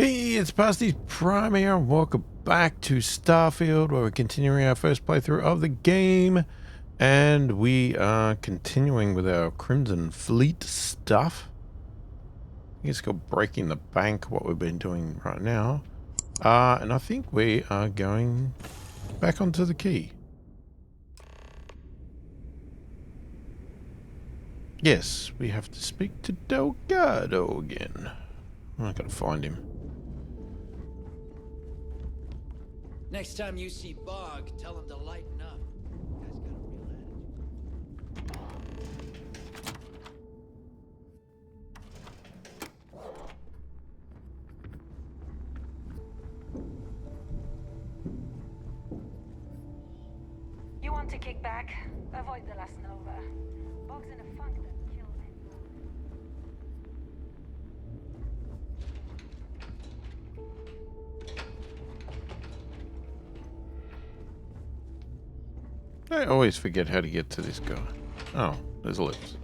Hey, it's pasthisprime here, and welcome back to Starfield, where we're continuing our first playthrough of the game, and we are continuing with our Crimson Fleet stuff. I guess go breaking the bank, what we've been doing right now, and I think we are going back onto the quay. Yes, we have to speak to Delgado again. I gotta find him. Next time you see Bog, tell him to lighten up. Guy's got a real attitude. You want to kick back? Avoid the last Nova. Bog's in a funk that kills anyone. I always forget how to get to this guy. Oh, there's a lift.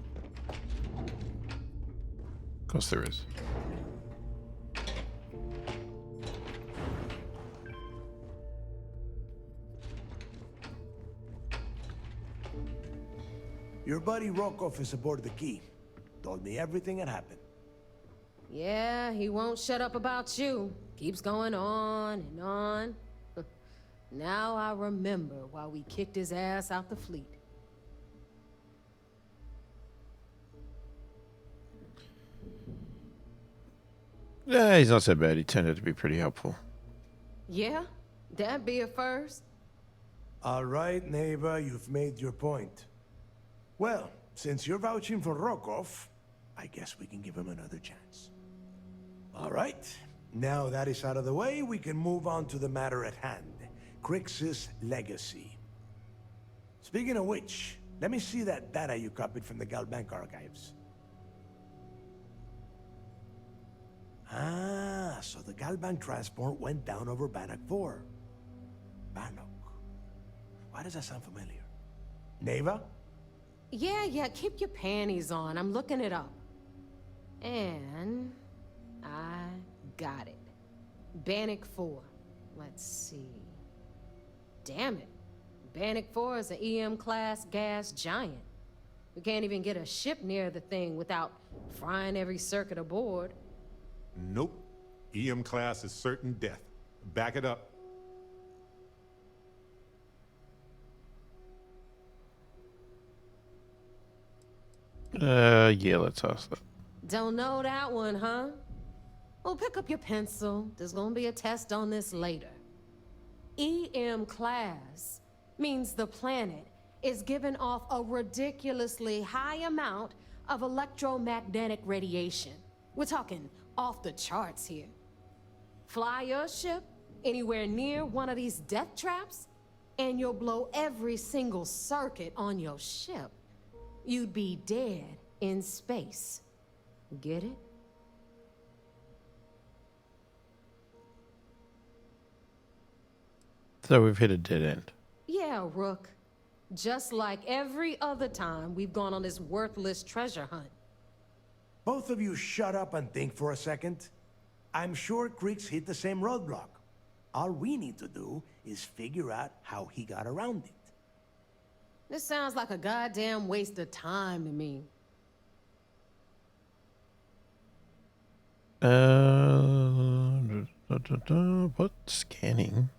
Of course there is. Your buddy Rokov is aboard the key. Told me everything that happened. Yeah, he won't shut up about you. Keeps going on and on. Now I remember why we kicked his ass out the fleet. Yeah, he's not so bad. He turned out to be pretty helpful. Yeah? That'd be a first. All right, Neva, you've made your point. Well, since you're vouching for Rokov, I guess we can give him another chance. All right, now that is out of the way, we can move on to the matter at hand. Crix's legacy. Speaking of which, let me see that data you copied from the Galbank archives. Ah, so the Galbank transport went down over Bannock 4. Bannock. Why does that sound familiar? Neva? Yeah, keep your panties on. I'm looking it up. And I got it. Bannock 4. Let's see. Damn it. Bannock 4 is an EM-class gas giant. We can't even get a ship near the thing without frying every circuit aboard. Nope. EM class is certain death. Back it up. Yeah, let's ask that. Don't know that one, huh? Well, pick up your pencil. There's gonna be a test on this later. EM class means the planet is giving off a ridiculously high amount of electromagnetic radiation. We're talking off the charts here. Fly your ship anywhere near one of these death traps, and you'll blow every single circuit on your ship. You'd be dead in space. Get it? So we've hit a dead end. Yeah, Rook. Just like every other time we've gone on this worthless treasure hunt. Both of you shut up and think for a second. I'm sure Crix hit the same roadblock. All we need to do is figure out how he got around it. This sounds like a goddamn waste of time to me. What? Scanning?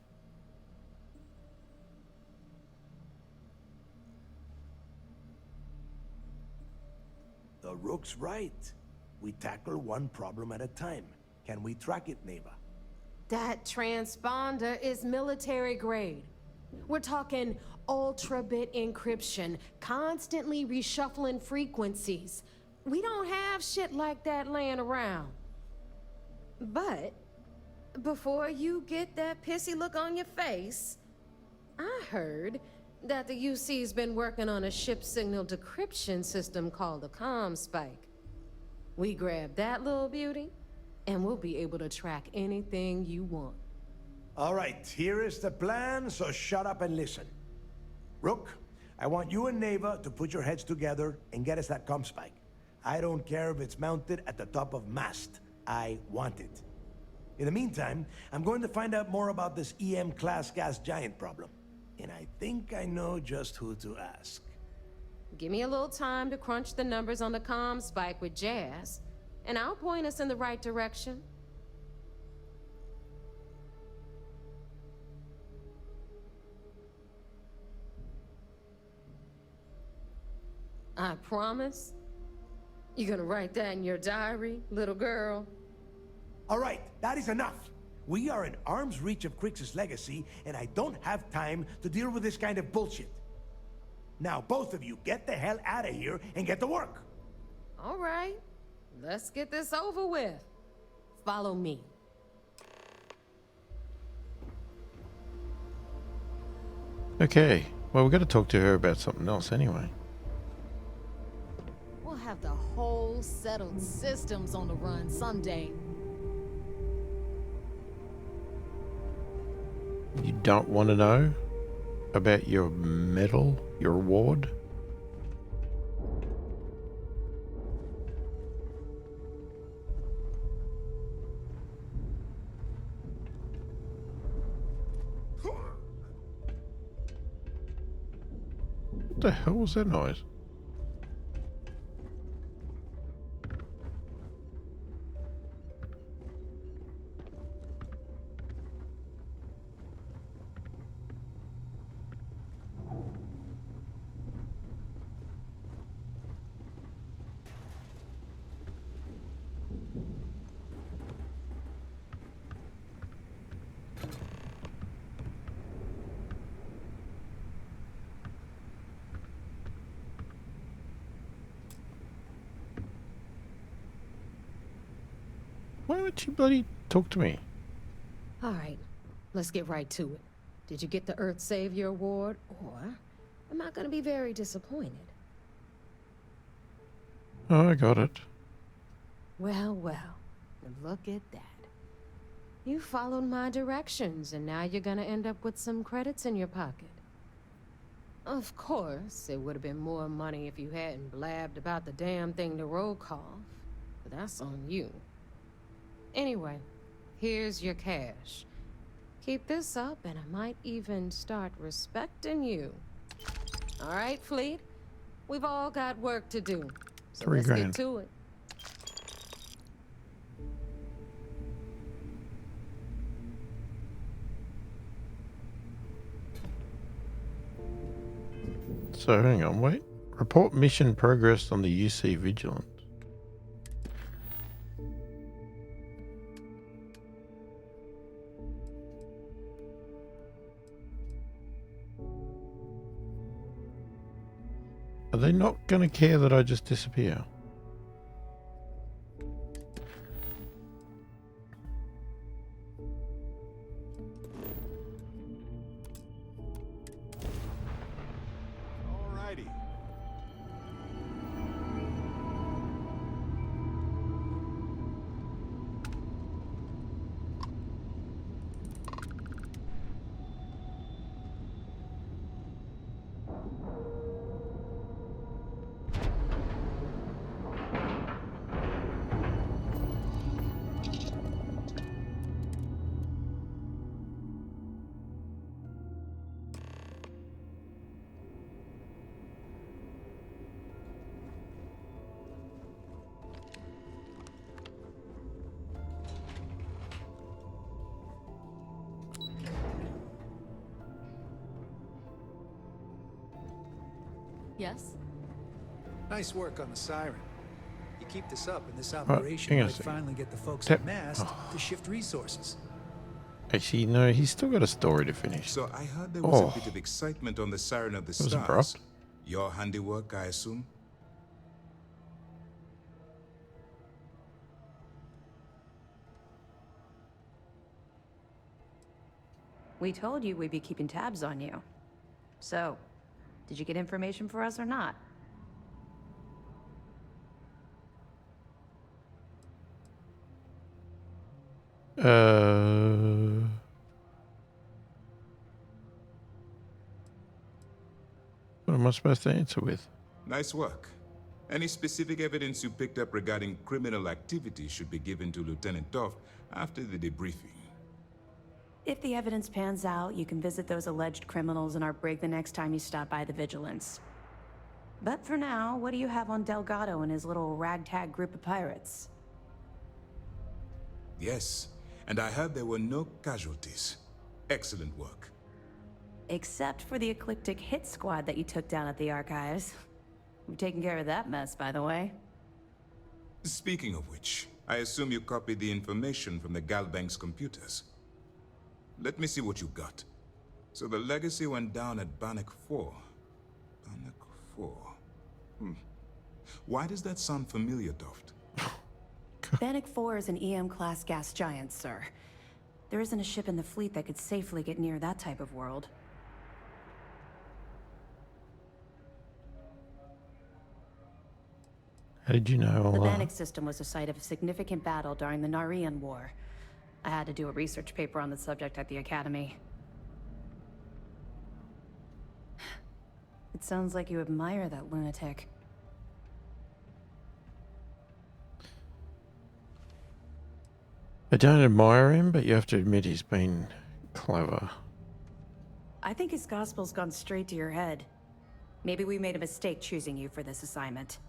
The Rook's right. We tackle one problem at a time. Can we track it, Neva? That transponder is military grade. We're talking ultra-bit encryption, constantly reshuffling frequencies. We don't have shit like that laying around. But before you get that pissy look on your face, I heard that the UC's been working on a ship signal decryption system called the ComSpike. We grab that little beauty, and we'll be able to track anything you want. All right, here is the plan, so shut up and listen. Rook, I want you and Neva to put your heads together and get us that ComSpike. I don't care if it's mounted at the top of mast. I want it. In the meantime, I'm going to find out more about this EM-class gas giant problem. And I think I know just who to ask. Give me a little time to crunch the numbers on the comm spike with Jazz, and I'll point us in the right direction. I promise. You gonna write that in your diary, little girl? All right, that is enough. We are in arm's reach of Crix's legacy, and I don't have time to deal with this kind of bullshit. Now, both of you, get the hell out of here and get to work. All right, let's get this over with. Follow me. Okay. Well, we've got to talk to her about something else anyway. We'll have the whole settled systems on the run someday. You don't want to know about your medal, your award? What the hell was that noise? Why don't you bloody talk to me? All right, let's get right to it. Did you get the Earth Savior Award, or am I gonna be very disappointed? Oh, I got it. Well, look at that. You followed my directions, and now you're gonna end up with some credits in your pocket. Of course, it would have been more money if you hadn't blabbed about the damn thing to Rokoff, but that's on you. Anyway, here's your cash. Keep this up, and I might even start respecting you. All right, Fleet? We've all got work to do, so $3 let's grand. get to it. So, hang on, wait. Report mission progress on the UC Vigilant. Are they not going to care that I just disappear? Alrighty. Yes? Nice work on the siren. You keep this up, and this hang operation on a might second. finally get the folks Tap- at Mast to shift resources. Actually, no, he's still got a story to finish. So I heard there was Oh. a bit of excitement on the Siren of the was Stars. abrupt. Your handiwork, I assume? We told you we'd be keeping tabs on you. So, did you get information for us or not? What am I supposed to answer with? Nice work. Any specific evidence you picked up regarding criminal activity should be given to Lieutenant Toft after the debriefing. If the evidence pans out, you can visit those alleged criminals in our brig the next time you stop by the Vigilance. But for now, what do you have on Delgado and his little ragtag group of pirates? Yes, and I heard there were no casualties. Excellent work. Except for the eclectic hit squad that you took down at the archives. We've taken care of that mess, by the way. Speaking of which, I assume you copied the information from the Galbank's computers. Let me see what you got. So the legacy went down at Bannock 4. Bannock 4. Why does that sound familiar, Toft? Bannock 4 is an EM-class gas giant, sir. There isn't a ship in the fleet that could safely get near that type of world. How did you know all The that? Bannock system was the site of a significant battle during the Narian War. I had to do a research paper on the subject at the Academy. It sounds like you admire that lunatic. I don't admire him, but you have to admit he's been clever. I think his gospel's gone straight to your head. Maybe we made a mistake choosing you for this assignment.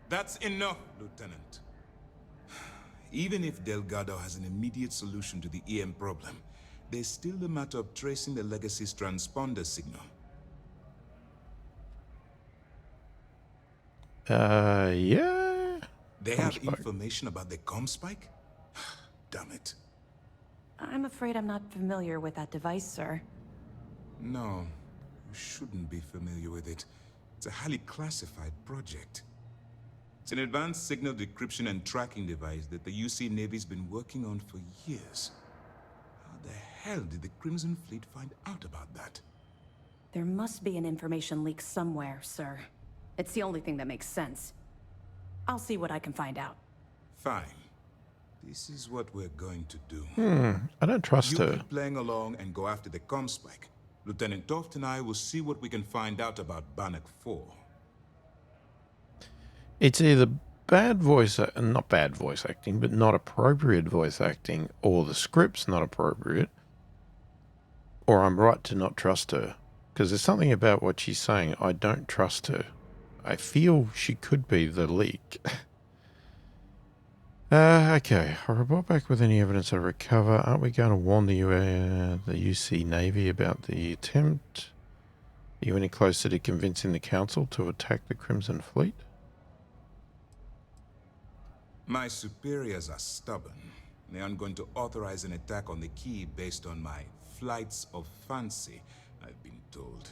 That's enough, Lieutenant. Even if Delgado has an immediate solution to the EM problem, there's still the matter of tracing the Legacy's transponder signal. Yeah. They have information about the comm spike? Damn it. I'm afraid I'm not familiar with that device, sir. No, you shouldn't be familiar with it. It's a highly classified project. It's an advanced signal decryption and tracking device that the UC Navy's been working on for years. How the hell did the Crimson Fleet find out about that? There must be an information leak somewhere, sir. It's the only thing that makes sense. I'll see what I can find out. Fine. This is what we're going to do. I don't trust You her. keep playing along and go after the comm spike. Lieutenant Toft and I will see what we can find out about Bannock 4. It's either not bad voice acting, but not appropriate voice acting, or the script's not appropriate, or I'm right to not trust her. Because there's something about what she's saying. I don't trust her. I feel she could be the leak. Okay. I'll report back with any evidence I recover. Aren't we going to warn the UC Navy about the attempt? Are you any closer to convincing the Council to attack the Crimson Fleet? My superiors are stubborn. They aren't going to authorize an attack on the key based on my flights of fancy, I've been told.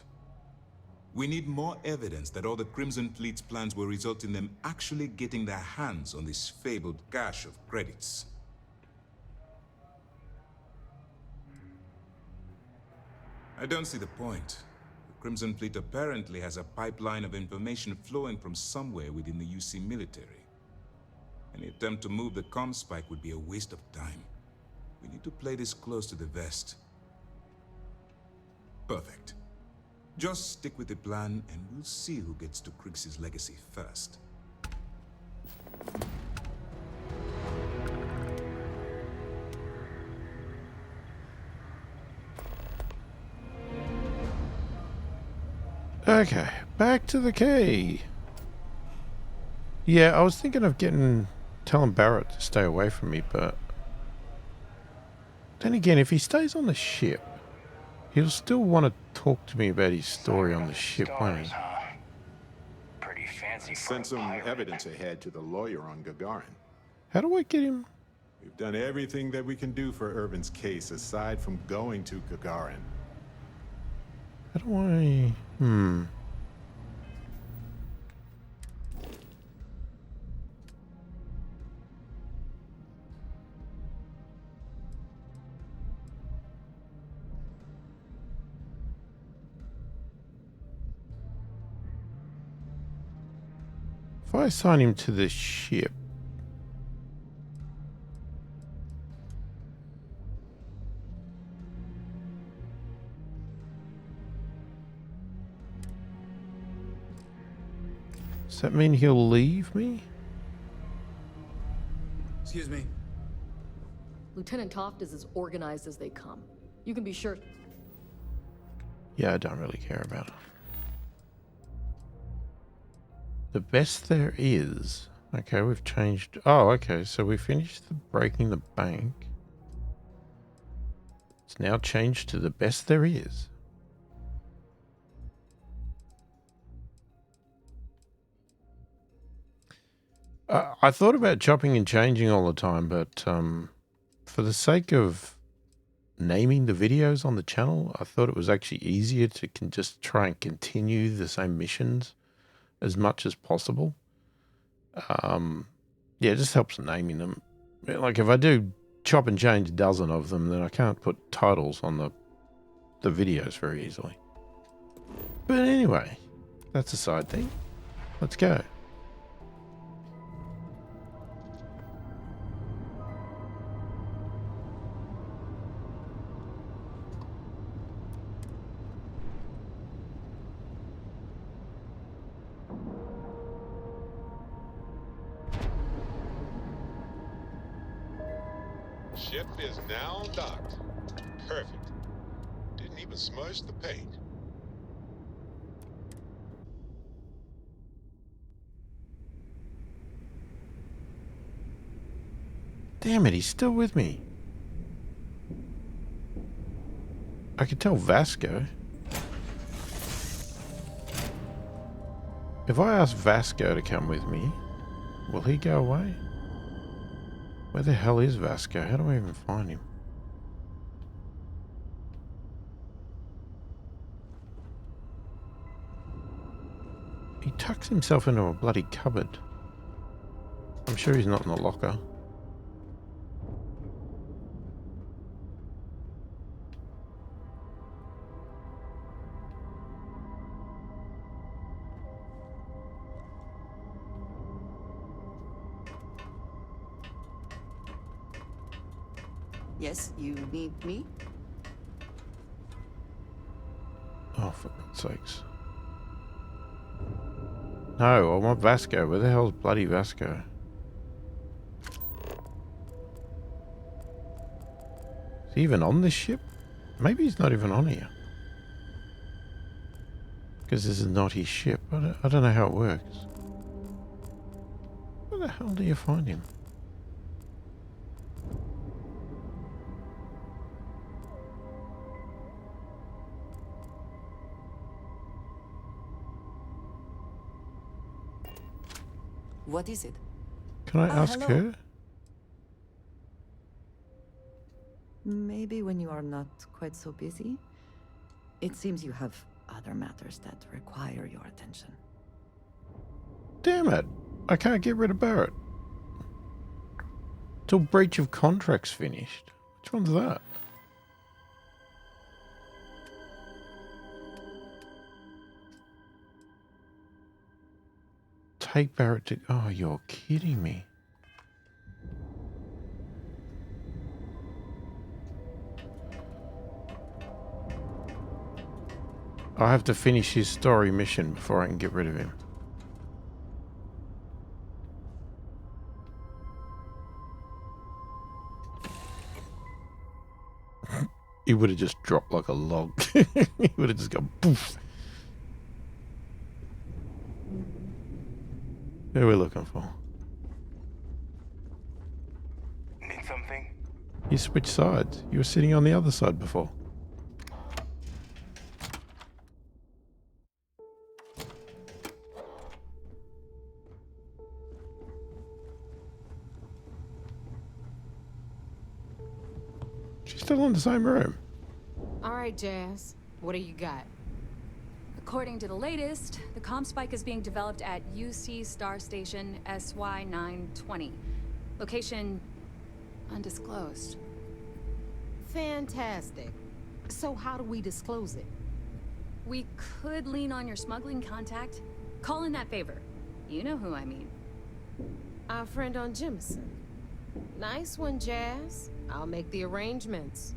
We need more evidence that all the Crimson Fleet's plans will result in them actually getting their hands on this fabled cache of credits. I don't see the point. The Crimson Fleet apparently has a pipeline of information flowing from somewhere within the UC military. Any attempt to move the comm spike would be a waste of time. We need to play this close to the vest. Perfect. Just stick with the plan and we'll see who gets to Krix's legacy first. Okay, back to the key. Yeah, I was thinking of telling Barrett to stay away from me, but then again, if he stays on the ship, he'll still want to talk to me about his story on the ship, won't he? Pretty fancy. Send some evidence ahead to the lawyer on Gagarin. How do I get him? We've done everything that we can do for Irvin's case aside from going to Gagarin. How do I... If I assign him to the ship... Does that mean he'll leave me? Excuse me. Lieutenant Toft is as organized as they come. You can be sure. Yeah, I don't really care about it. The best there is. Okay, we've changed. Oh, okay. So we finished the breaking the bank. It's now changed to the best there is. I thought about chopping and changing all the time, but for the sake of naming the videos on the channel, I thought it was actually easier to just try and continue the same missions as much as possible. Yeah, it just helps naming them. Like if I do chop and change a dozen of them, then I can't put titles on the videos very easily. But anyway, that's a side thing. Let's go. Ship is now docked. Perfect. Didn't even smudge the paint. Damn it, he's still with me. I could tell Vasco. If I ask Vasco to come with me, will he go away? Where the hell is Vasco? How do I even find him? He tucks himself into a bloody cupboard. I'm sure he's not in the locker. Yes, you need me? Oh, for God's sakes. No, I want Vasco. Where the hell's bloody Vasco? Is he even on this ship? Maybe he's not even on here. Because this is not his ship. I don't know how it works. Where the hell do you find him? What is it? Can I ask hello. her? Maybe when you are not quite so busy. It seems you have other matters that require your attention. Damn it. I can't get rid of Barrett. Till breach of contract's finished. Which one's that? Take Barrett to... Oh, you're kidding me. I have to finish his story mission before I can get rid of him. He would have just dropped like a log. He would have just gone poof. Who are we looking for? Need something? You switched sides. You were sitting on the other side before. She's still in the same room. All right, Jazz. What do you got? According to the latest, the comm spike is being developed at UC Star Station SY-920. Location undisclosed. Fantastic. So how do we disclose it? We could lean on your smuggling contact. Call in that favor. You know who I mean. Our friend on Jemison. Nice one, Jazz. I'll make the arrangements.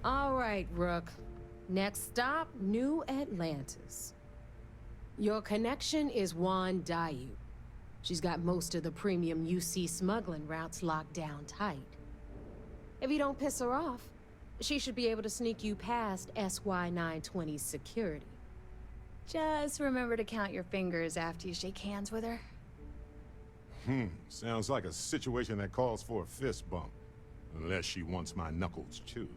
All right, Rook. Next stop, New Atlantis. Your connection is Juan Dayu. She's got most of the premium UC smuggling routes locked down tight. If you don't piss her off, she should be able to sneak you past SY-920's security. Just remember to count your fingers after you shake hands with her. Sounds like a situation that calls for a fist bump. Unless she wants my knuckles, too.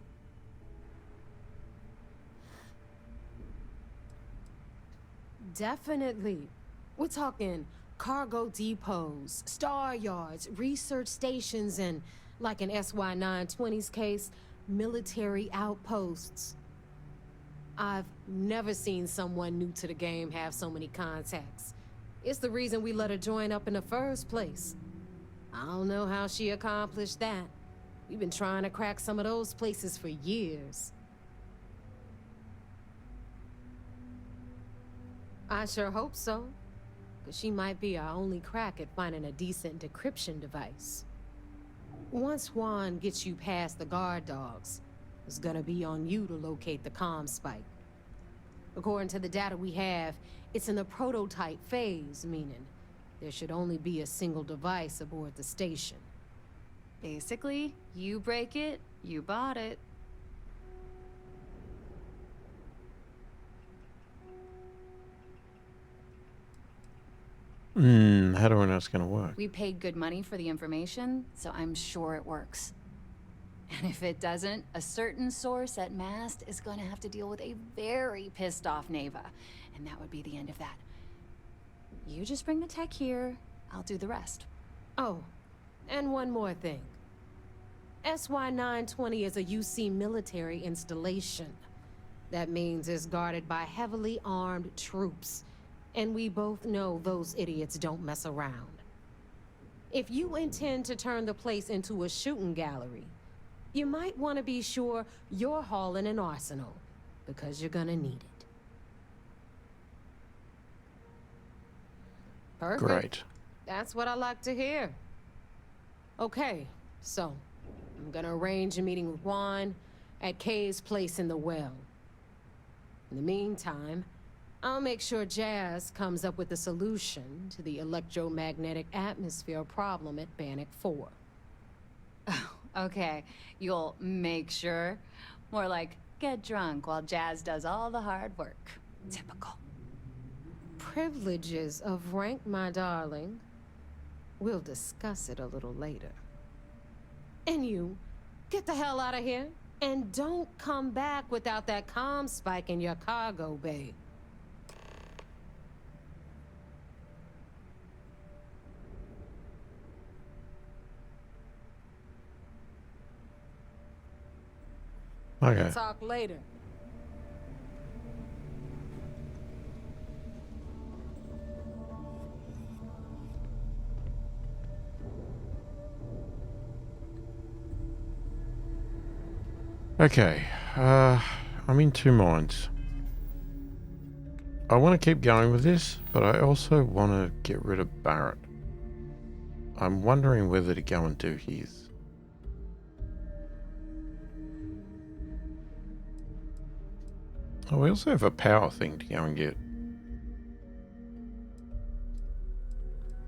Definitely. We're talking cargo depots, star yards, research stations, and, like in SY-920's case, military outposts. I've never seen someone new to the game have so many contacts. It's the reason we let her join up in the first place. I don't know how she accomplished that. We've been trying to crack some of those places for years. I sure hope so, because she might be our only crack at finding a decent decryption device. Once Juan gets you past the guard dogs, it's gonna be on you to locate the comm spike. According to the data we have, it's in the prototype phase, meaning there should only be a single device aboard the station. Basically, you break it, you bought it. How do I know it's gonna work? We paid good money for the information, so I'm sure it works. And if it doesn't, a certain source at Mast is gonna have to deal with a very pissed off Neva, and that would be the end of that. You just bring the tech here, I'll do the rest. Oh, and one more thing. SY-920 is a UC military installation. That means it's guarded by heavily armed troops. And we both know those idiots don't mess around. If you intend to turn the place into a shooting gallery, you might want to be sure you're hauling an arsenal, because you're gonna need it. Perfect. Great. That's what I like to hear. Okay, so I'm gonna arrange a meeting with Juan at Kay's place in the well. In the meantime, I'll make sure Jazz comes up with a solution to the electromagnetic atmosphere problem at Bannock 4. Oh, okay. You'll make sure? More like, get drunk while Jazz does all the hard work. Typical. Privileges of rank, my darling. We'll discuss it a little later. And you, get the hell out of here. And don't come back without that comm spike in your cargo bay. Okay. Talk later. Okay. I'm in two minds. I want to keep going with this, but I also want to get rid of Barrett. I'm wondering whether to go and do his. Oh, we also have a power thing to go and get.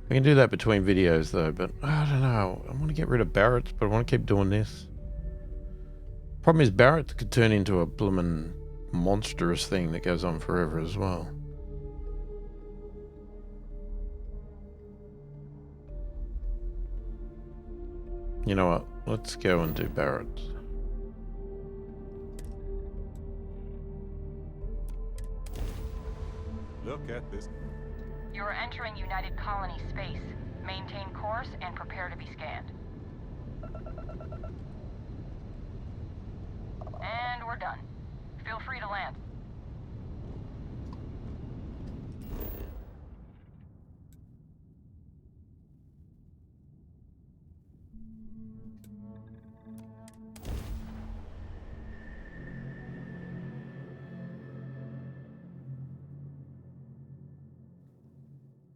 I can do that between videos though, but I don't know. I want to get rid of Barrett, but I want to keep doing this. Problem is Barrett could turn into a bloomin' monstrous thing that goes on forever as well. You know what? Let's go and do Barrett. Look at this. You are entering United Colony space. Maintain course and prepare to be scanned. And we're done. Feel free to land.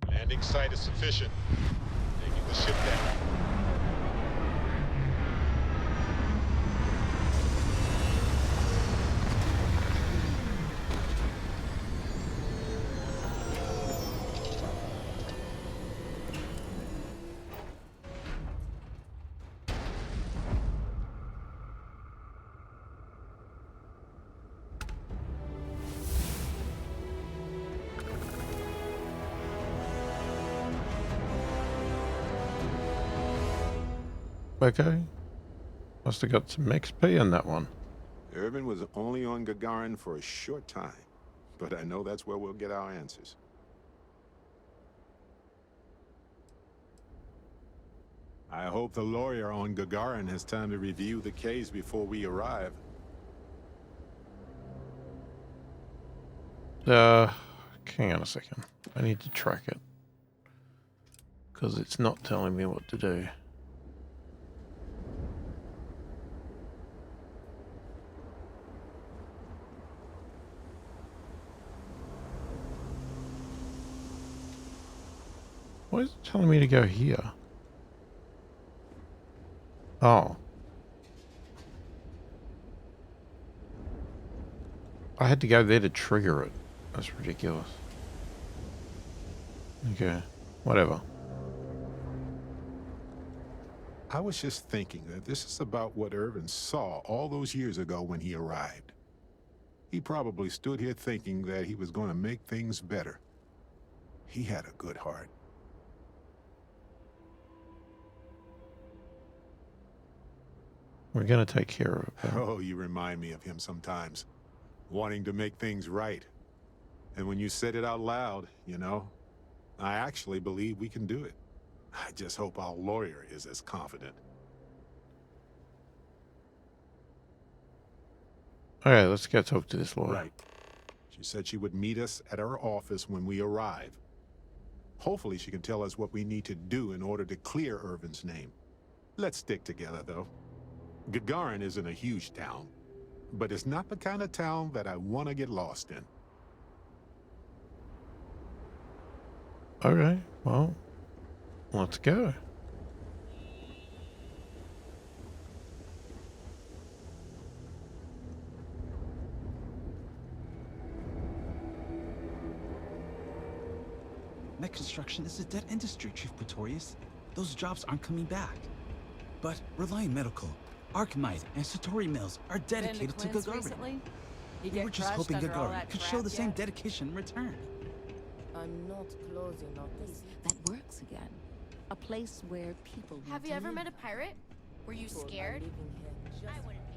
Landing site is sufficient. Taking the ship down. Okay. Must have got some XP in that one. Irvin was only on Gagarin for a short time, but I know that's where we'll get our answers. I hope the lawyer on Gagarin has time to review the case before we arrive. Hang on a second. I need to track it. Because it's not telling me what to do. Why is it telling me to go here? Oh. I had to go there to trigger it. That's ridiculous. Okay. Whatever. I was just thinking that this is about what Irvin saw all those years ago when he arrived. He probably stood here thinking that he was going to make things better. He had a good heart. We're gonna take care of it. Though. Oh, you remind me of him sometimes. Wanting to make things right. And when you said it out loud, you know, I actually believe we can do it. I just hope our lawyer is as confident. Okay, let's go talk to this lawyer. Right. She said she would meet us at our office when we arrive. Hopefully she can tell us what we need to do in order to clear Irvin's name. Let's stick together, though. Gagarin isn't a huge town, but it's not the kind of town that I want to get lost in. Okay, well, let's go. Net construction is a dead industry, Chief Pretorius. Those jobs aren't coming back. But Reliant Medical, Archmite, and Satori Mills are dedicated to Gagarin. We were just hoping Gagarin could show the same dedication in return. I'm not closing on this. That works again. A place where people Have you ever met a pirate? Were you scared? I wouldn't be.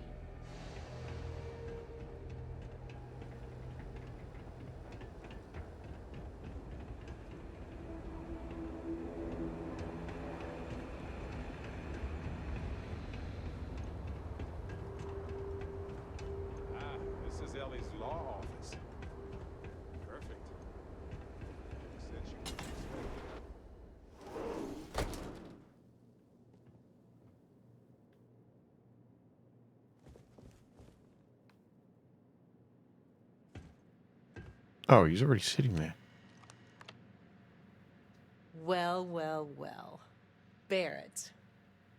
This is Ellie's law office. Perfect. She said she would be Oh, he's already sitting there. Well, well, well. Barrett,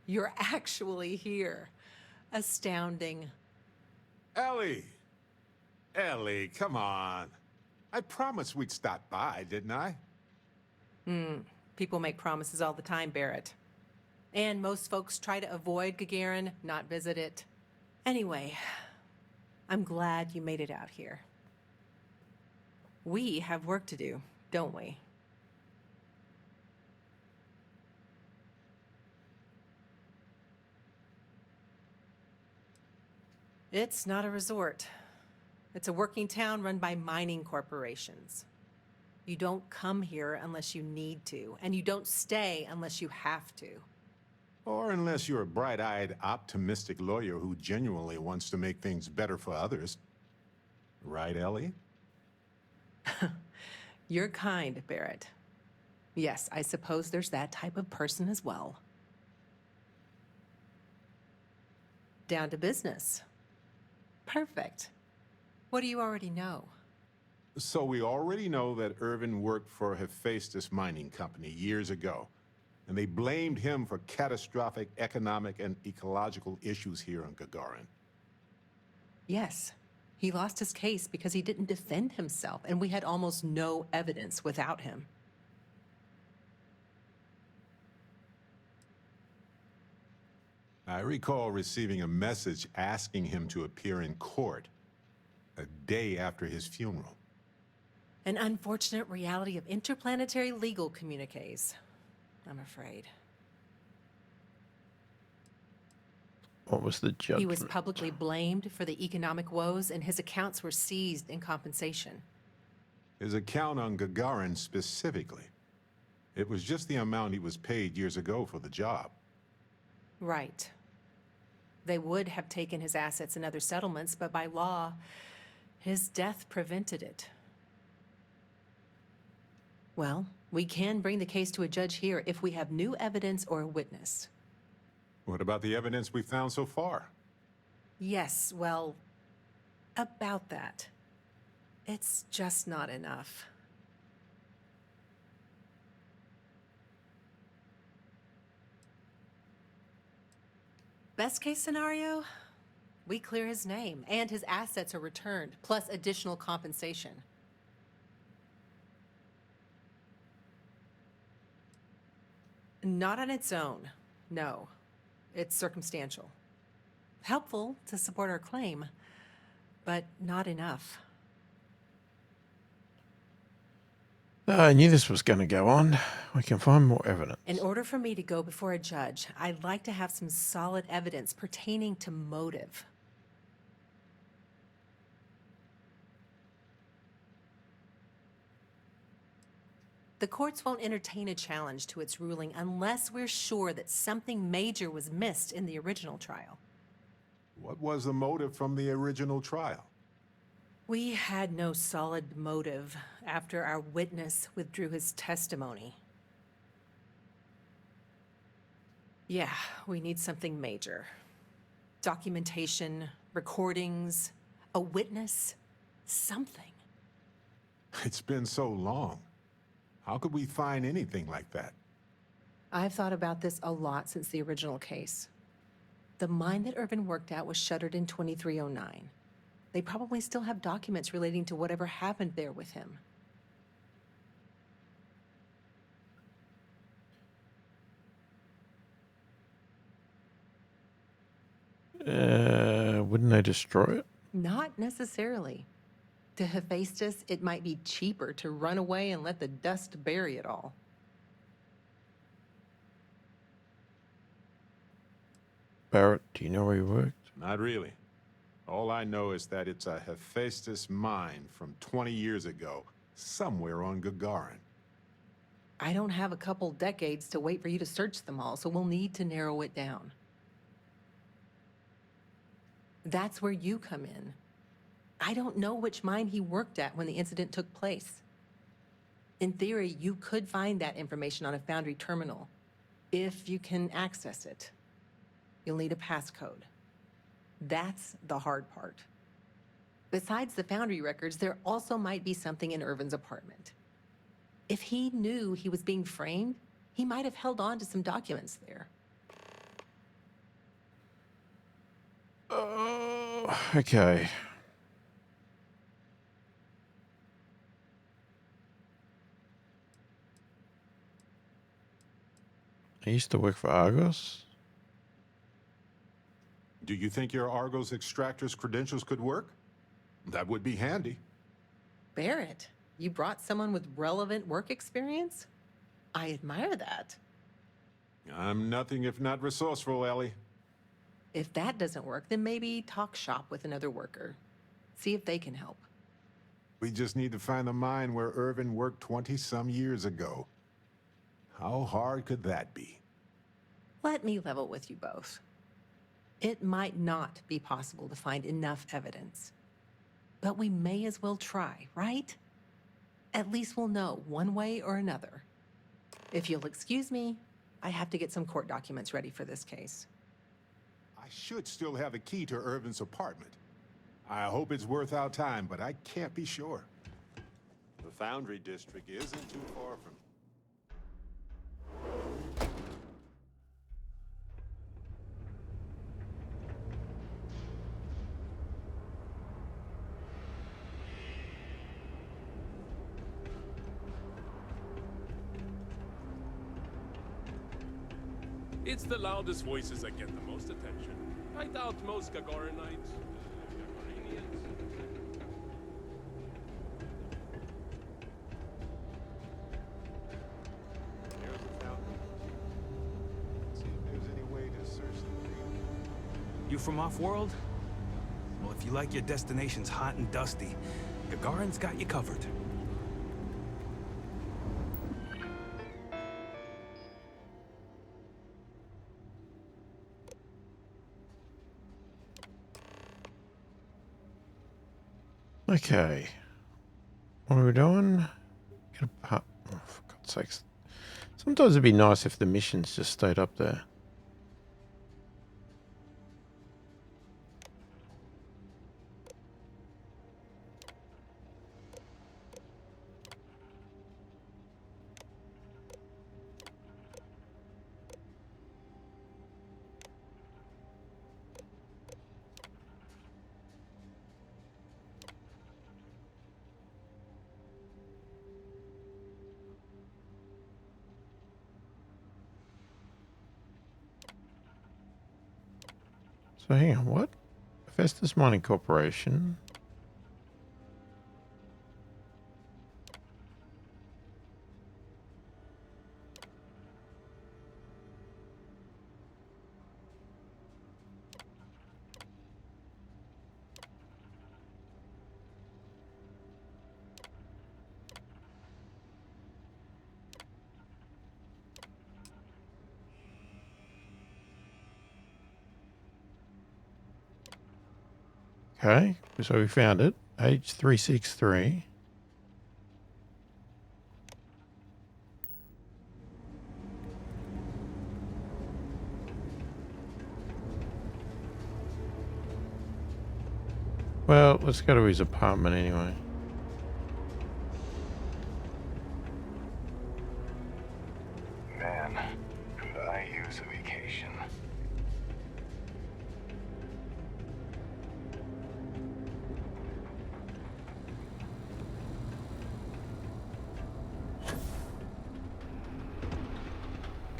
you're actually here. Astounding. Ellie! Ellie, come on. I promised we'd stop by, didn't I? People make promises all the time, Barrett. And most folks try to avoid Gagarin, not visit it. Anyway, I'm glad you made it out here. We have work to do, don't we? It's not a resort. It's a working town run by mining corporations. You don't come here unless you need to, and you don't stay unless you have to. Or unless you're a bright-eyed, optimistic lawyer who genuinely wants to make things better for others. Right, Ellie? You're kind, Barrett. Yes, I suppose there's that type of person as well. Down to business. Perfect. What do you already know? So we already know that Irvin worked for Hephaestus Mining Company years ago, and they blamed him for catastrophic economic and ecological issues here on Gagarin. Yes. He lost his case because he didn't defend himself, and we had almost no evidence without him. I recall receiving a message asking him to appear in court a day after his funeral. An unfortunate reality of interplanetary legal communiques, I'm afraid. What was the judgment? He was publicly blamed for the economic woes, and his accounts were seized in compensation. His account on Gagarin specifically. It was just the amount he was paid years ago for the job. Right. They would have taken his assets and other settlements, but by law, his death prevented it. Well, we can bring the case to a judge here if we have new evidence or a witness. What about the evidence we found so far? Yes, well, about that. It's just not enough. Best case scenario, we clear his name and his assets are returned, plus additional compensation. Not on its own, no. It's circumstantial. Helpful to support our claim, but not enough. I knew this was going to go on. We can find more evidence. In order for me to go before a judge, I'd like to have some solid evidence pertaining to motive. The courts won't entertain a challenge to its ruling unless we're sure that something major was missed in the original trial. What was the motive from the original trial? We had no solid motive after our witness withdrew his testimony. Yeah, we need something major. Documentation, recordings, a witness, something. It's been so long. How could we find anything like that? I've thought about this a lot since the original case. The mine that Irvin worked at was shuttered in 2309. They probably still have documents relating to whatever happened there with him. Wouldn't they destroy it? Not necessarily. To Hephaestus, it might be cheaper to run away and let the dust bury it all. Barrett, do you know where he worked? Not really. All I know is that it's a Hephaestus mine from 20 years ago, somewhere on Gagarin. I don't have a couple decades to wait for you to search them all, so we'll need to narrow it down. That's where you come in. I don't know which mine he worked at when the incident took place. In theory, you could find that information on a Foundry terminal, if you can access it. You'll need a passcode. That's the hard part. Besides the Foundry records, there also might be something in Irvin's apartment. If he knew he was being framed, he might have held on to some documents there. Okay. I used to work for Argos. Do you think your Argos extractor's credentials could work? That would be handy. Barrett, you brought someone with relevant work experience? I admire that. I'm nothing if not resourceful, Ellie. If that doesn't work, then maybe talk shop with another worker. See if they can help. We just need to find the mine where Irvin worked 20-some years ago. How hard could that be? Let me level with you both. It might not be possible to find enough evidence. But we may as well try, right? At least we'll know one way or another. If you'll excuse me, I have to get some court documents ready for this case. I should still have a key to Irvin's apartment. I hope it's worth our time, but I can't be sure. The Foundry District isn't too far from... It's the loudest voices that get the most attention. I doubt most Gagarinites, Gagarinians. Here's the fountain. See if there's any way to search the green. You from off-world? Well, if you like your destinations hot and dusty, Gagarin's got you covered. Okay. What are we doing? Get a part. Oh, for God's sakes. Sometimes it'd be nice if the missions just stayed up there. So hang on, what? Bethesda Mining Corporation. Okay, so we found it. H363. Well, let's go to his apartment anyway. Man, could I use a vacation?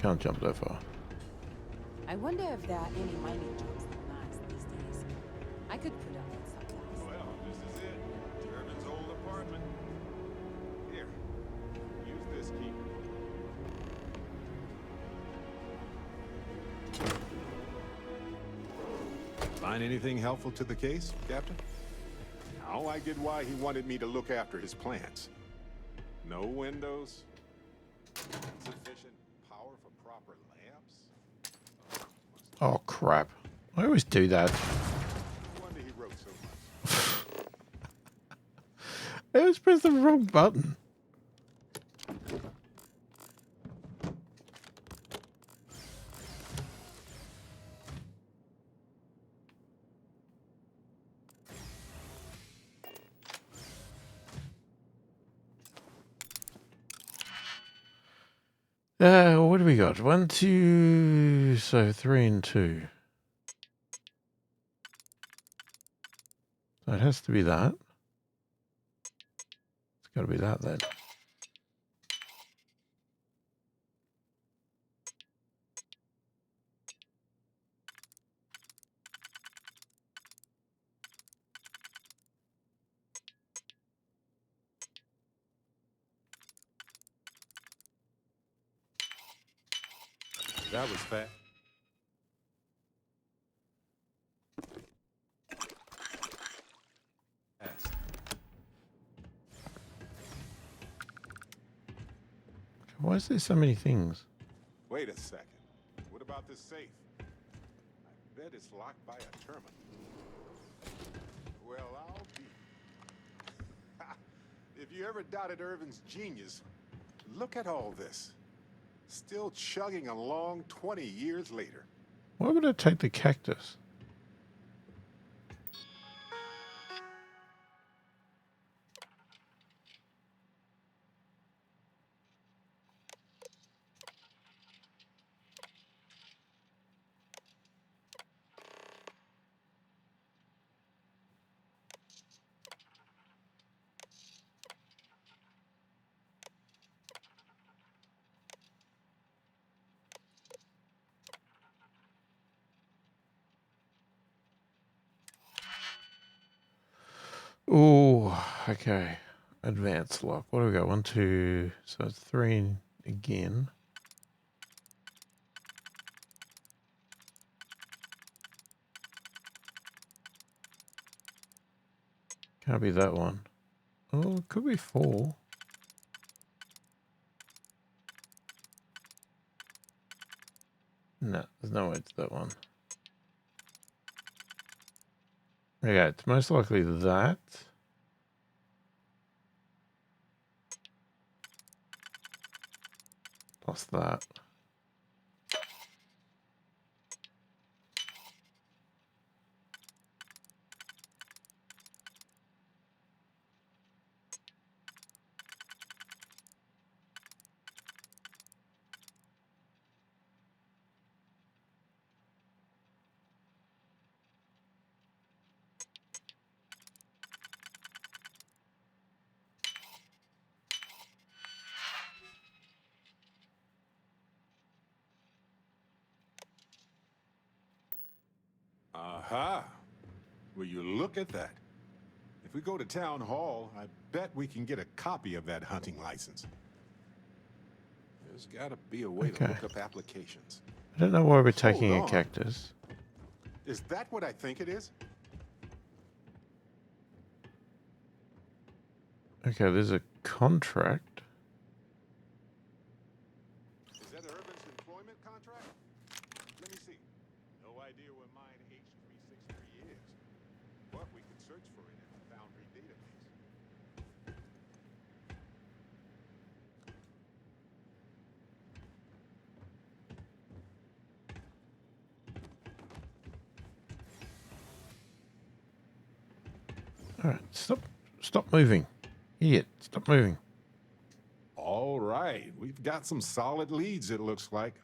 Can't jump that far. I wonder if there are any mining jobs on Mars these days. I could put up with some gas. Well, this is it. Irvin's old apartment. Here, use this key. Find anything helpful to the case, Captain? Now I get why he wanted me to look after his plants. No windows. Sufficient power for proper lamps. Oh crap. I always do that. No wonder he wrote so much. I always press the wrong button. What do we got? 1, 2, so 3 and 2. So it has to be that. It's got to be that then. That was fast. Why is there so many things? Wait a second. What about this safe? I bet it's locked by a terminal. Well, I'll be... If you ever doubted Irvin's genius, look at all this. Still chugging along 20 years later. Why would I take the cactus? Oh, okay. Advanced lock. What do we got? 1, 2. So it's 3 again. Can't be that one. Oh, it could be 4. No, there's no way it's that one. Okay, it's most likely that. Plus that. Aha! Will you look at that? If we go to town hall, I bet we can get a copy of that hunting license. There's got to be a way to look up applications. I don't know why we're taking Hold a on. cactus. Is that what I think it is? Okay, there's a contract. Is that Irvin's employment contract? Let me see. No idea where mine H363 is. But we can search for it in the Foundry database. Alright, stop moving. Idiot, stop moving. All right, we've got some solid leads, it looks like.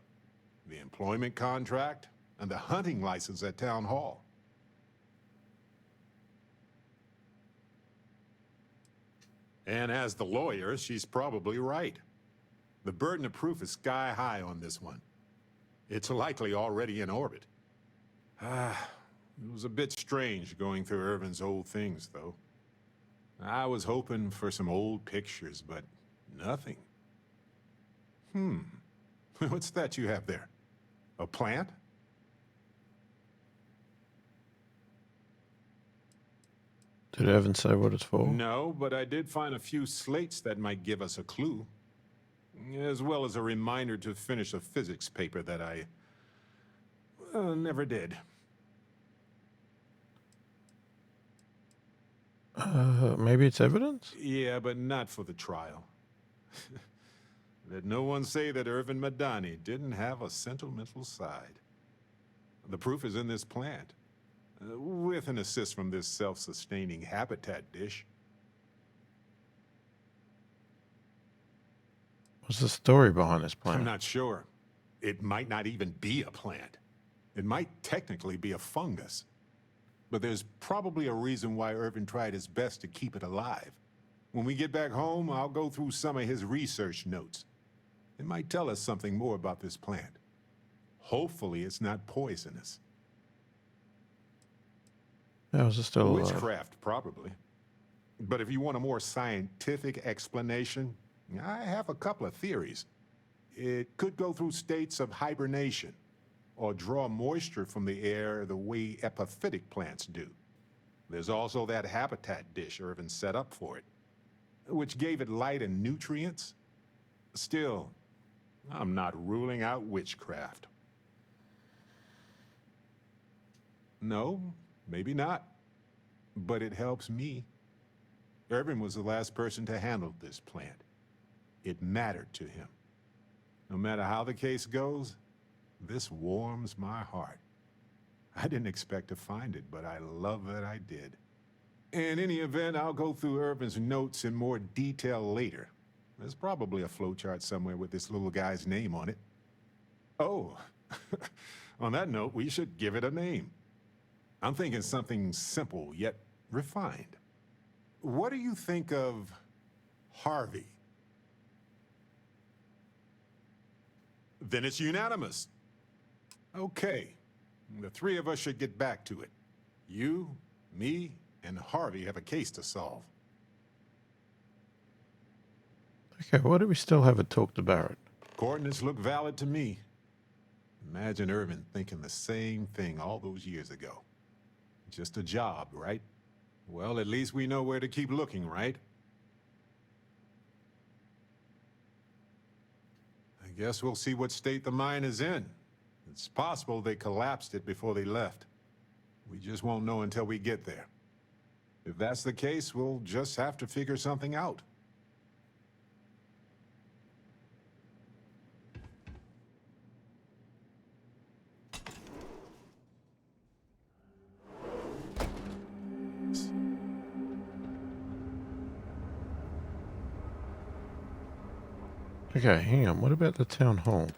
The employment contract and the hunting license at Town Hall. And as the lawyer, she's probably right. The burden of proof is sky high on this one. It's likely already in orbit. It was a bit strange going through Irvin's old things, though. I was hoping for some old pictures, but nothing. What's that you have there? A plant? Did Evan say what it's for? No, but I did find a few slates that might give us a clue. As well as a reminder to finish a physics paper that I never did. Maybe it's evidence? Yeah, but not for the trial. Let no one say that Irvin Madani didn't have a sentimental side. The proof is in this plant, with an assist from this self-sustaining habitat dish. What's the story behind this plant? I'm not sure. It might not even be a plant. It might technically be a fungus. But there's probably a reason why Irvin tried his best to keep it alive. When we get back home, I'll go through some of his research notes. It might tell us something more about this plant. Hopefully it's not poisonous. How is it still alive? Witchcraft, probably. But if you want a more scientific explanation, I have a couple of theories. It could go through states of hibernation, or draw moisture from the air the way epiphytic plants do. There's also that habitat dish Irvin set up for it, which gave it light and nutrients. Still, I'm not ruling out witchcraft. No, maybe not. But it helps me. Irvin was the last person to handle this plant. It mattered to him. No matter how the case goes, this warms my heart. I didn't expect to find it, but I love that I did. In any event, I'll go through Irvin's notes in more detail later. There's probably a flowchart somewhere with this little guy's name on it. Oh, on that note, we should give it a name. I'm thinking something simple yet refined. What do you think of Harvey? Then it's unanimous. Okay, the three of us should get back to it. You, me, and Harvey have a case to solve. Okay, why do we still haven't talked to Barrett? Coordinates look valid to me. Imagine Irvin thinking the same thing all those years ago. Just a job, right? Well, at least we know where to keep looking, right? I guess we'll see what state the mine is in. It's possible they collapsed it before they left. We just won't know until we get there. If that's the case, we'll just have to figure something out. Okay, hang on. What about the town hall?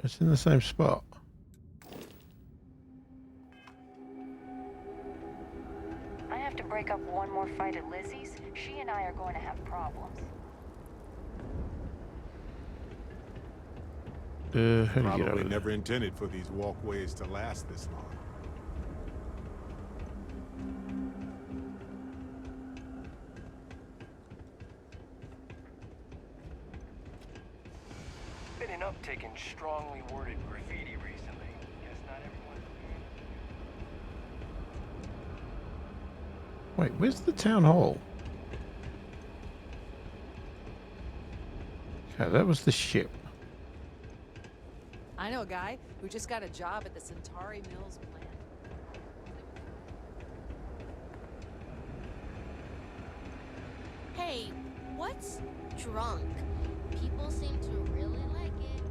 It's in the same spot. I have to break up one more fight at Lizzie's. She and I are going to have problems. How do you get Probably over there? never intended for these walkways to last this long. Been an uptick in strongly worded graffiti recently. Guess not everyone. Wait, where's the town hall? Okay, that was the ship. I know a guy who just got a job at the Centauri Mills plant. Hey, what's drunk? People seem to really like it.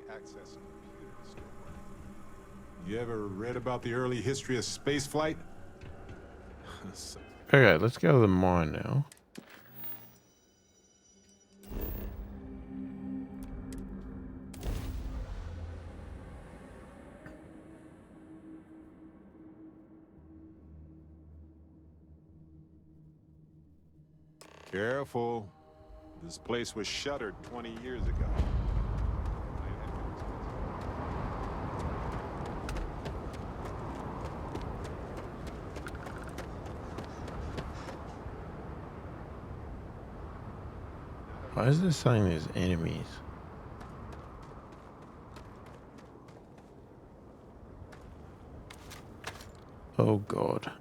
Access computers still work. You ever read about the early history of spaceflight? Okay, let's go to the mine now. Careful. This place was shuttered 20 years ago. Why is this saying there's enemies? Oh God.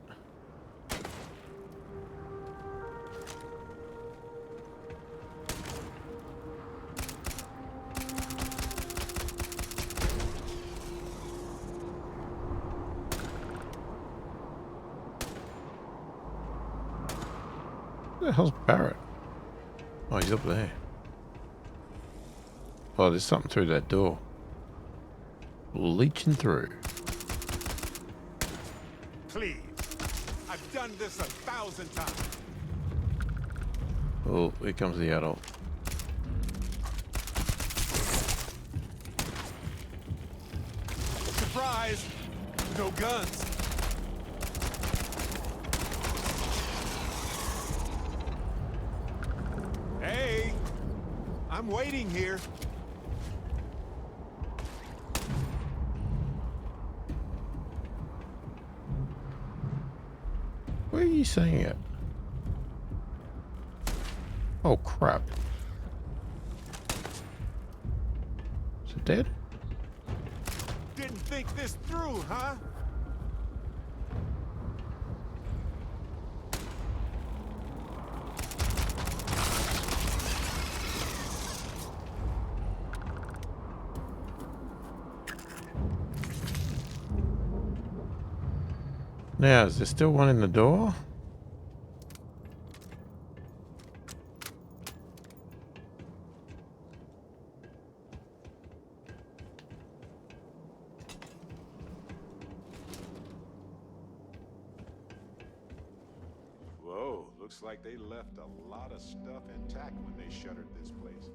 Where the hell's Barrett? Oh, he's up there. Oh, there's something through that door. Leeching through. Please. I've done this 1,000 times. Oh, here comes the adult. Surprise! No guns. Hey! I'm waiting here. Where are you saying it? Oh crap. Is it dead? Didn't think this through, huh? Now, is there still one in the door? Looks like they left a lot of stuff intact when they shuttered this place.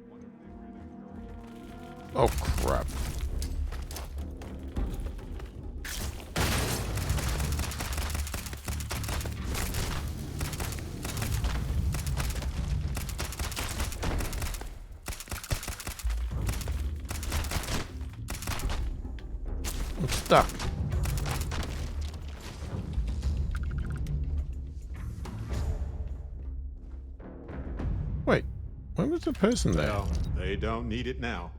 Wonder if they were in a hurry. Oh, crap. I'm stuck. Wait, when was the person there? Well, they don't need it now.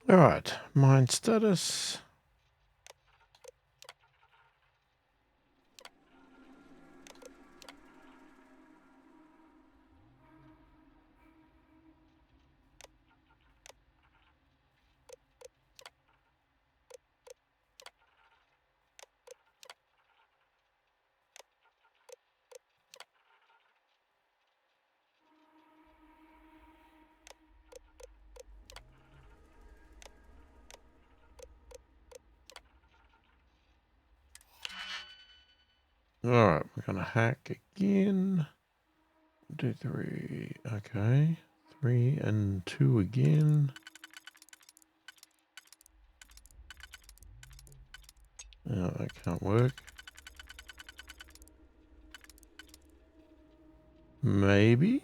Alright, mine status. Alright, we're gonna hack again. Do 3. Okay. 3 and 2 again. Oh, that can't work. Maybe?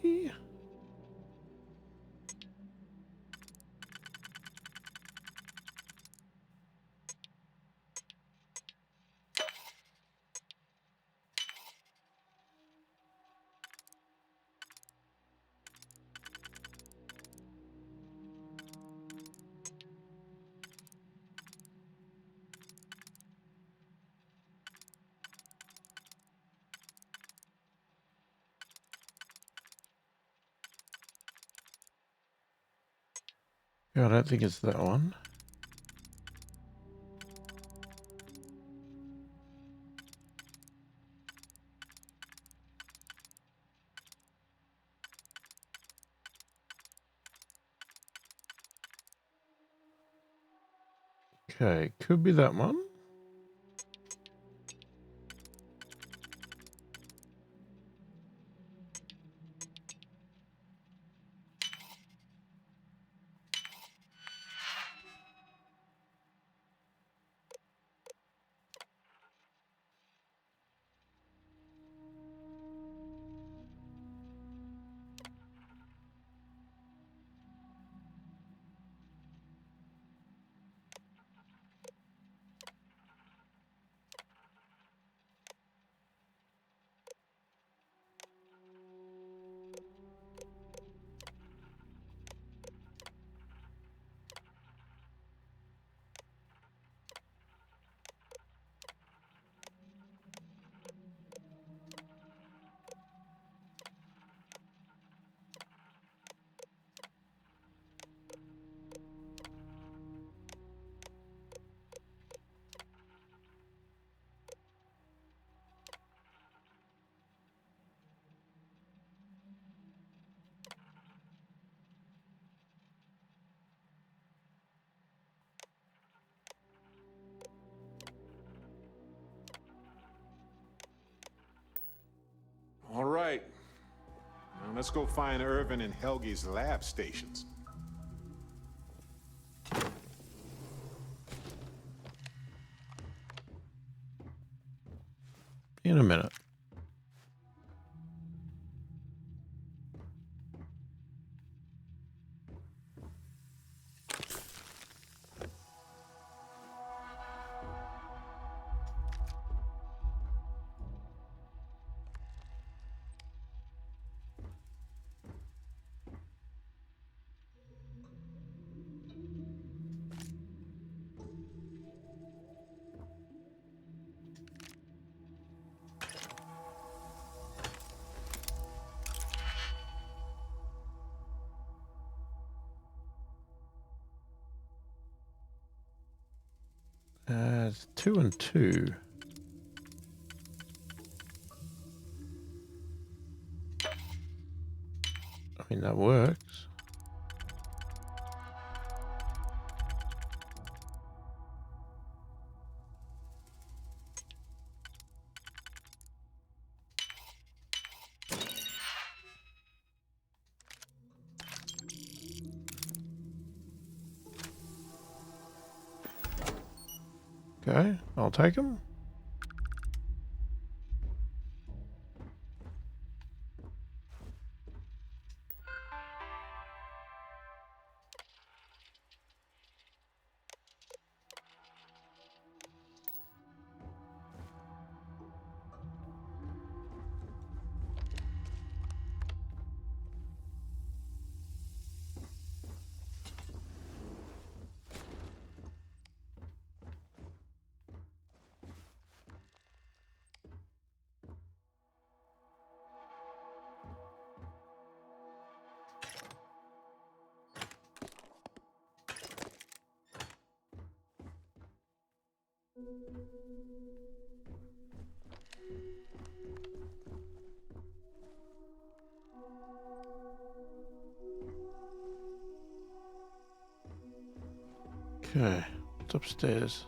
Yeah, I don't think it's that one. Okay, could be that one. All right. Now let's go find Irvin and Helgi's lab stations. In a minute. It's 2 and 2. I mean, that works. Okay, I'll take them. Okay, it's upstairs.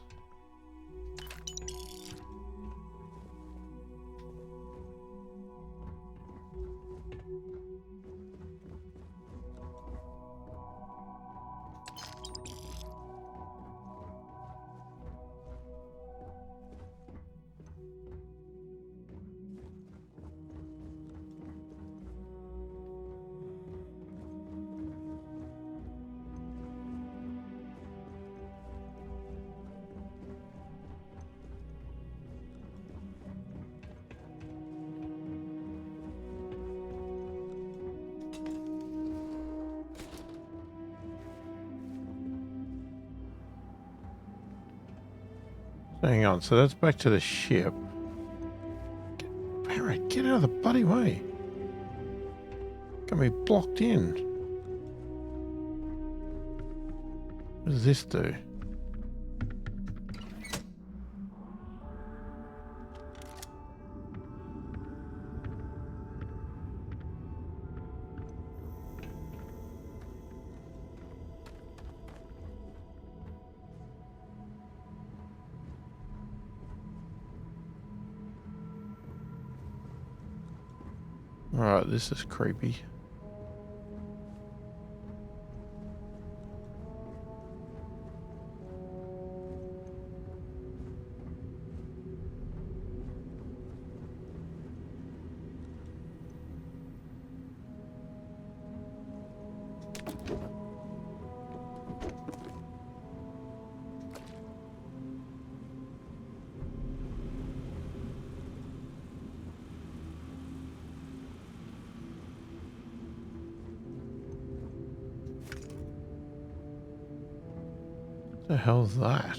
Hang on, so that's back to the ship. Barrett, get out of the bloody way. Got me blocked in. What does this do? Alright, this is creepy. The hell's that?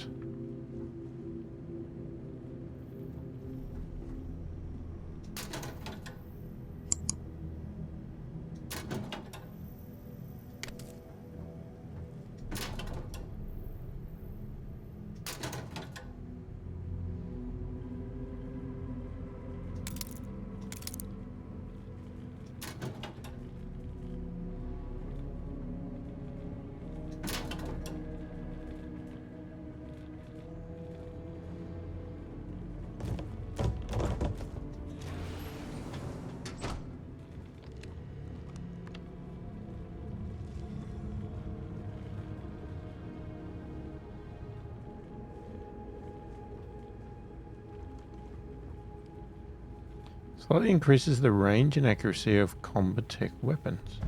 Slightly increases the range and accuracy of combat tech weapons.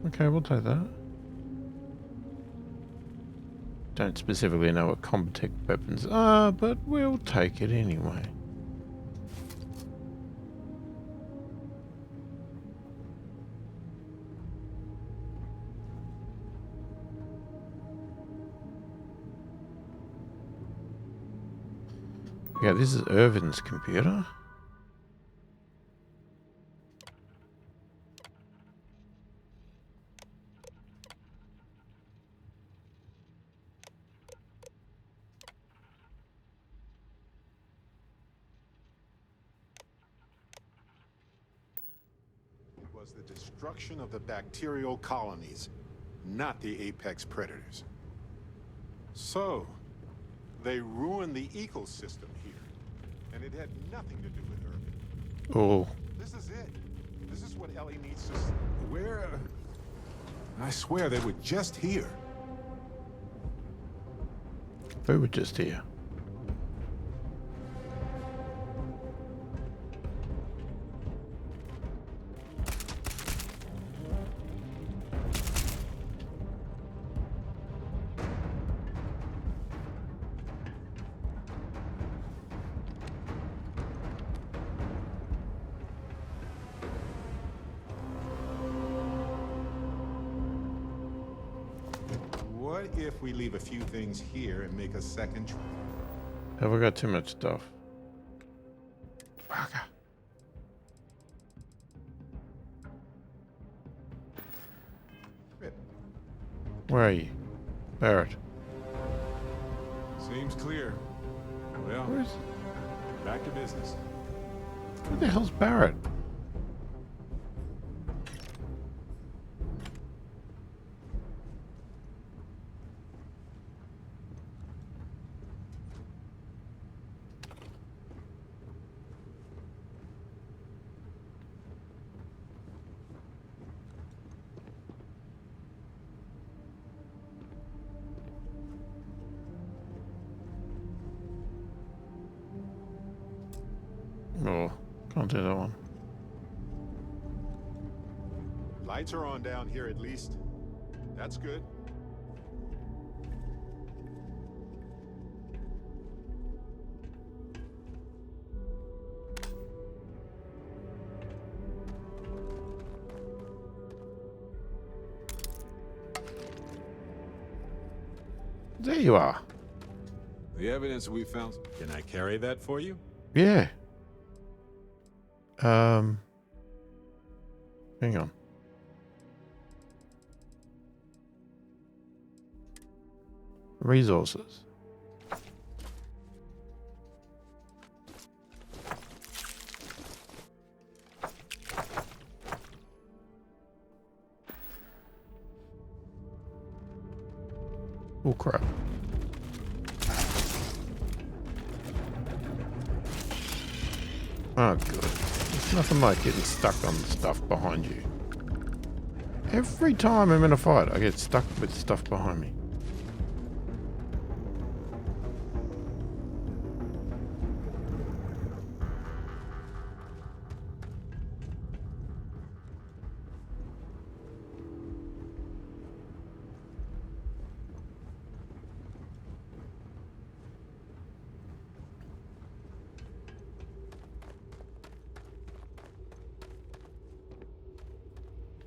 Okay, we'll take that. Don't specifically know what combat tech weapons are, but we'll take it anyway. Yeah, this is Irvin's computer. Was the destruction of the bacterial colonies, not the apex predators. So, they ruined the ecosystem here, and it had nothing to do with Irvin. Oh. This is it. This is what Ellie needs to... Where... I swear they were just here. They were just here. What if we leave a few things here and make a second trip? Have I got too much stuff? Bugger. Where are you? Barrett. Seems clear. Well, Where's... back to business. Where the hell's Barrett? Oh, can't do that one. Lights are on down here at least. That's good. There you are. The evidence we found. Can I carry that for you? Yeah. Hang on. Resources. Oh crap. Oh good. Nothing like getting stuck on stuff behind you. Every time I'm in a fight, I get stuck with stuff behind me.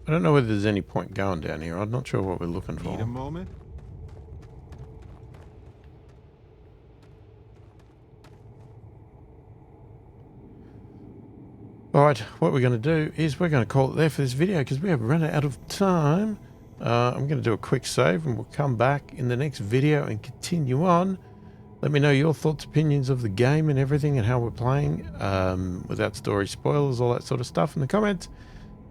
I don't know whether there's any point going down here. I'm not sure what we're looking for. Need a moment? Alright, what we're going to do is we're going to call it there for this video because we have run out of time. I'm going to do a quick save and we'll come back in the next video and continue on. Let me know your thoughts, opinions of the game and everything and how we're playing without story spoilers, all that sort of stuff in the comments.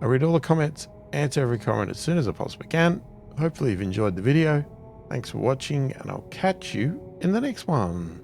I read all the comments, answer every comment as soon as I possibly can. Hopefully you've enjoyed the video. Thanks for watching and I'll catch you in the next one.